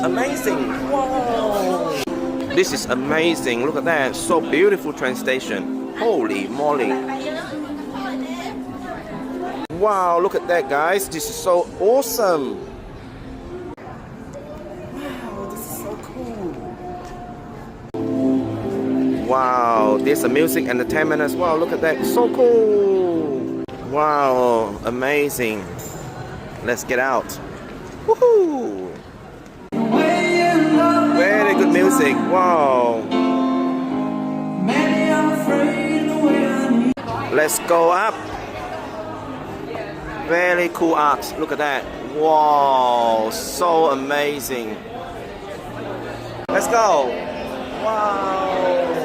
Amazing. Wow. This is amazing. Look at that. So beautiful train station. Holy moly. Wow, look at that, guys. This is so awesome. Wow, this is so cool. Wow, there's a music entertainment as well. Look at that. So cool. Wow, amazing. Let's get out. Woohoo! Very good music. Wow. Let's go up. Very cool art. Look at that. Wow. So amazing. Let's go. Wow.